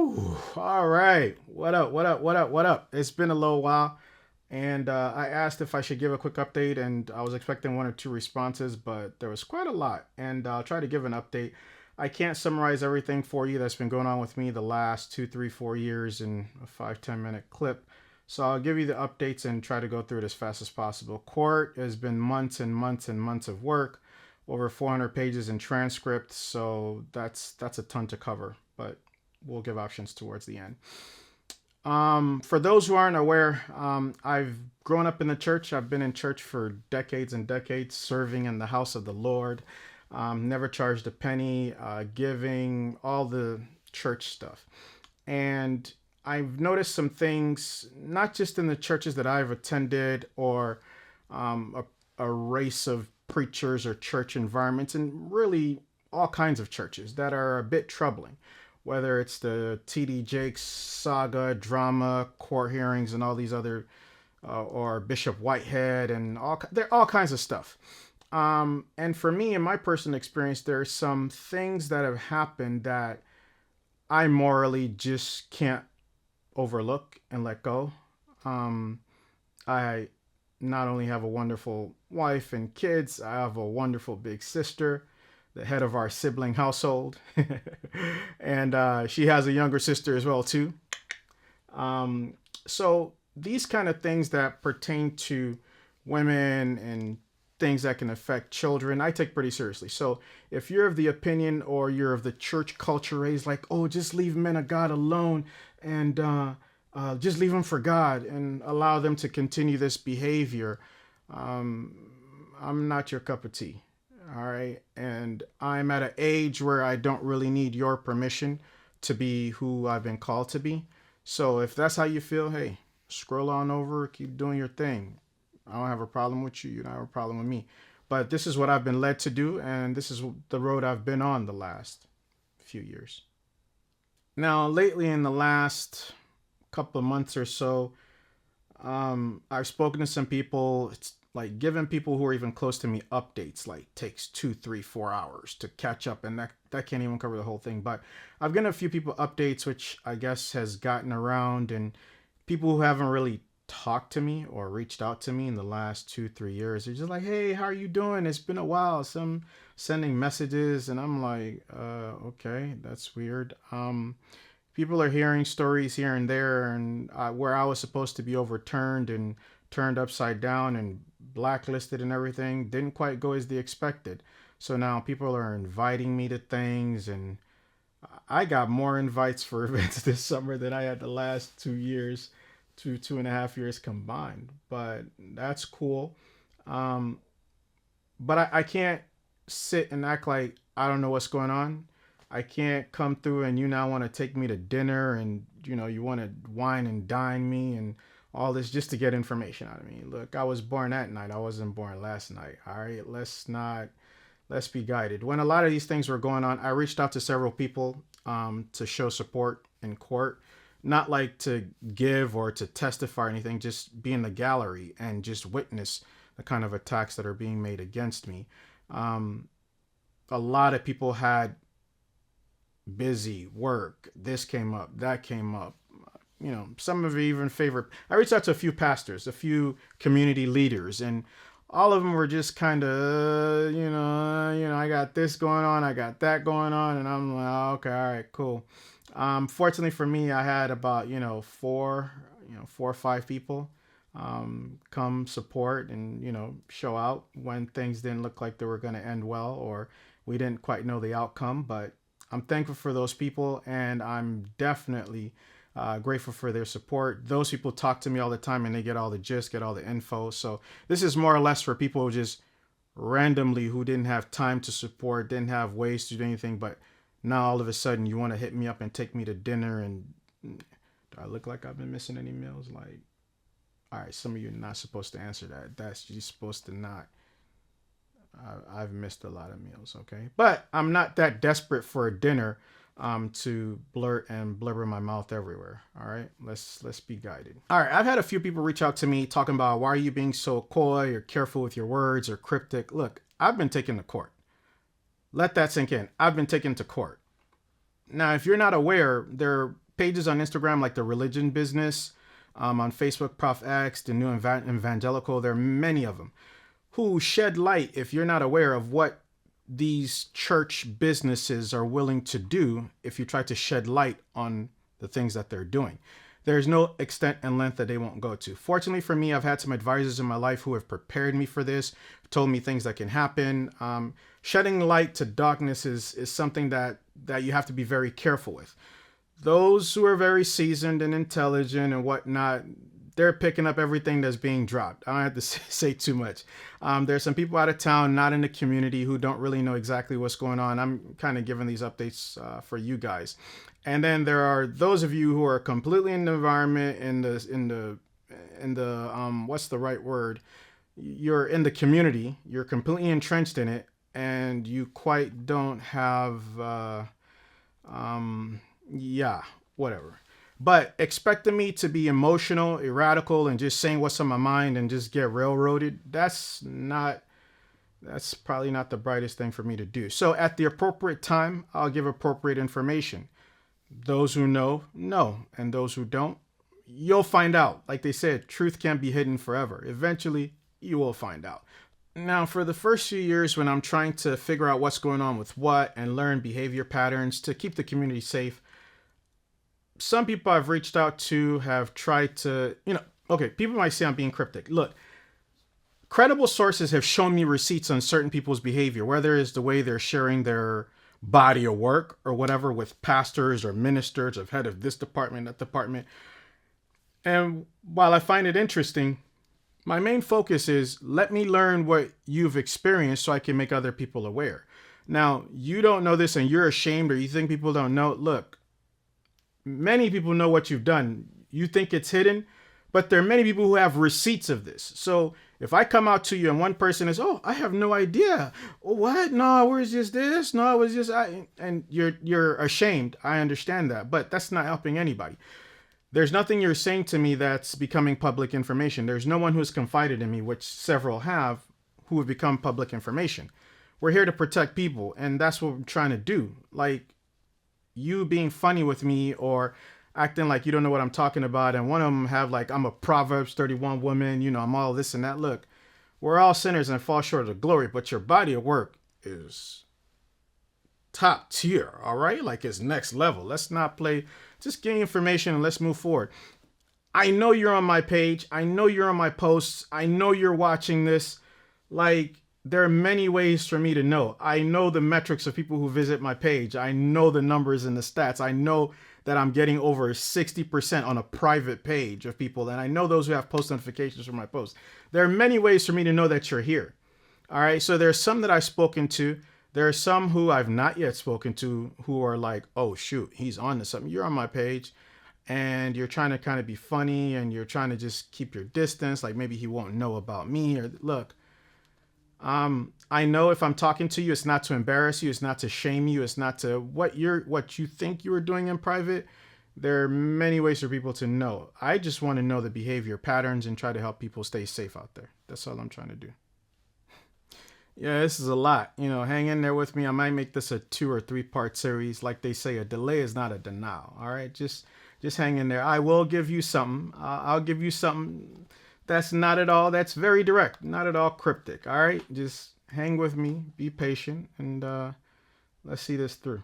Woo! All right. What up? What up? What up? What up? It's been a little while, and I asked if I should give a quick update, and I was expecting one or two responses, but there was quite a lot, and I'll try to give an update. I can't summarize everything for you that's been going on with me the last 2, 3, 4 years in a 5, 10 minute clip. So I'll give you the updates and try to go through it as fast as possible. Court has been months and months and months of work, over 400 pages in transcript, so that's a ton to cover. But we'll give options towards the end. For those who aren't aware, I've grown up in the church. I've been in church for decades and decades, serving in the house of the Lord. Never charged a penny, giving, all the church stuff. And I've noticed some things, not just in the churches that I've attended or a race of preachers or church environments, and really all kinds of churches that are a bit troubling, whether it's the TD Jakes saga, drama, court hearings, and all these other, or Bishop Whitehead, and there are all kinds of stuff. And for me, in my personal experience, there's some things that have happened that I morally just can't overlook and let go. Um, I not only have a wonderful wife and kids, I have a wonderful big sister, the head of our sibling household, and she has a younger sister as well too. Um, so these kind of things that pertain to women and things that can affect children, I take pretty seriously. So if you're of the opinion or you're of the church culture raised like, oh, just leave men of God alone and just leave them for God and allow them to continue this behavior, um, I'm not your cup of tea. All right. And I'm at an age where I don't really need your permission to be who I've been called to be. So if that's how you feel, hey, scroll on over, keep doing your thing. I don't have a problem with you. You don't have a problem with me. But this is what I've been led to do, and this is the road I've been on the last few years. Now, lately, in the last couple of months or so, I've spoken to some people. It's like giving people who are even close to me updates like takes 2, 3, 4 hours to catch up, and that can't even cover the whole thing. But I've given a few people updates, which I guess has gotten around, and people who haven't really talked to me or reached out to me in the last 2, 3 years. They're just like, "Hey, how are you doing? It's been a while." Some sending messages, and I'm like, okay, that's weird. People are hearing stories here and there, and where I was supposed to be overturned and turned upside down and blacklisted and everything didn't quite go as they expected. So now people are inviting me to things, and I got more invites for events this summer than I had the last 2 years, 2.5 years combined. But that's cool. Um, but I can't sit and act like I don't know what's going on. I can't come through and you now want to take me to dinner and you want to wine and dine me and all this just to get information out of me. Look, I was born that night. I wasn't born last night. All right, let's be guided. When a lot of these things were going on, I reached out to several people to show support in court, not like to give or to testify or anything, just be in the gallery and just witness the kind of attacks that are being made against me. Um, a lot of people had busy work. This came up, that came up. Some of you even favorite. I reached out to a few pastors, a few community leaders, and all of them were just kind of, I got this going on, I got that going on, and I'm like, oh, okay, all right, cool. Fortunately for me, I had about, four or five people come support and, show out when things didn't look like they were going to end well or we didn't quite know the outcome. But I'm thankful for those people, and I'm definitely grateful for their support. Those people talk to me all the time, and they get all the gist, get all the info. So this is more or less for people who just randomly who didn't have time to support, didn't have ways to do anything, but now all of a sudden you want to hit me up and take me to dinner. And do I look like I've been missing any meals? Like, all right, some of you are not supposed to answer that. That's you're supposed to not. I've missed a lot of meals, okay? But I'm not that desperate for a dinner to blurt and blubber my mouth everywhere. All right, let's be guided. All right, I've had a few people reach out to me talking about why are you being so coy or careful with your words or cryptic. Look, I've been taken to court. Let that sink in. I've been taken to court. Now, if you're not aware, there are pages on Instagram like the Religion Business, on Facebook, Prof X, the New Evangelical. There are many of them who shed light, if you're not aware of what these church businesses are willing to do, if you try to shed light on the things that they're doing. There's no extent and length that they won't go to. Fortunately for me, I've had some advisors in my life who have prepared me for this, told me things that can happen. Shedding light to darkness is something that you have to be very careful with. Those who are very seasoned and intelligent and whatnot, they're picking up everything that's being dropped. I don't have to say too much. There's some people out of town, not in the community, who don't really know exactly what's going on. I'm kind of giving these updates for you guys. And then there are those of you who are completely in the environment, in the what's the right word? You're in the community. You're completely entrenched in it, and you quite don't have, whatever. But expecting me to be emotional, erratical, and just saying what's on my mind and just get railroaded, that's probably not the brightest thing for me to do. So at the appropriate time, I'll give appropriate information. Those who know, and those who don't, you'll find out. Like they said, truth can't be hidden forever. Eventually, you will find out. Now, for the first few years when I'm trying to figure out what's going on with what and learn behavior patterns to keep the community safe, some people I've reached out to have tried to, people might say I'm being cryptic. Look, credible sources have shown me receipts on certain people's behavior, whether it's the way they're sharing their body of work or whatever with pastors or ministers or head of this department, that department. And while I find it interesting, my main focus is let me learn what you've experienced so I can make other people aware. Now, you don't know this and you're ashamed or you think people don't know. Look, many people know what you've done. You think it's hidden, but there are many people who have receipts of this. So if I come out to you and one person is, oh, I have no idea. What? No, where's just this? No, it was just and you're ashamed. I understand that, but that's not helping anybody. There's nothing you're saying to me that's becoming public information. There's no one who's confided in me, which several have, who have become public information. We're here to protect people, and that's what we're trying to do. Like, you being funny with me or acting like you don't know what I'm talking about, and one of them have like, I'm a Proverbs 31 woman, I'm all this and that. Look, we're all sinners and fall short of the glory, but your body of work is top tier, all right? Like, it's next level. Let's not play. Just gain information and let's move forward. I know you're on my page. I know you're on my posts. I know you're watching this. Like, there are many ways for me to know. I know the metrics of people who visit my page. I know the numbers and the stats. I know that I'm getting over 60% on a private page of people. And I know those who have post notifications for my posts. There are many ways for me to know that you're here. All right. So there's some that I've spoken to. There are some who I've not yet spoken to who are like, oh, shoot, he's on to something. You're on my page and you're trying to kind of be funny and you're trying to just keep your distance. Like maybe he won't know about me or look. I know if I'm talking to you, it's not to embarrass you. It's not to shame you. It's not to what you think you were doing in private. There are many ways for people to know. I just want to know the behavior patterns and try to help people stay safe out there. That's all I'm trying to do. Yeah, this is a lot. Hang in there with me. I might make this a 2 or 3 part series. Like they say, a delay is not a denial. All right, just hang in there. I will give you something. I'll give you something. That's not at all. That's very direct. Not at all cryptic. All right. Just hang with me. Be patient. And let's see this through.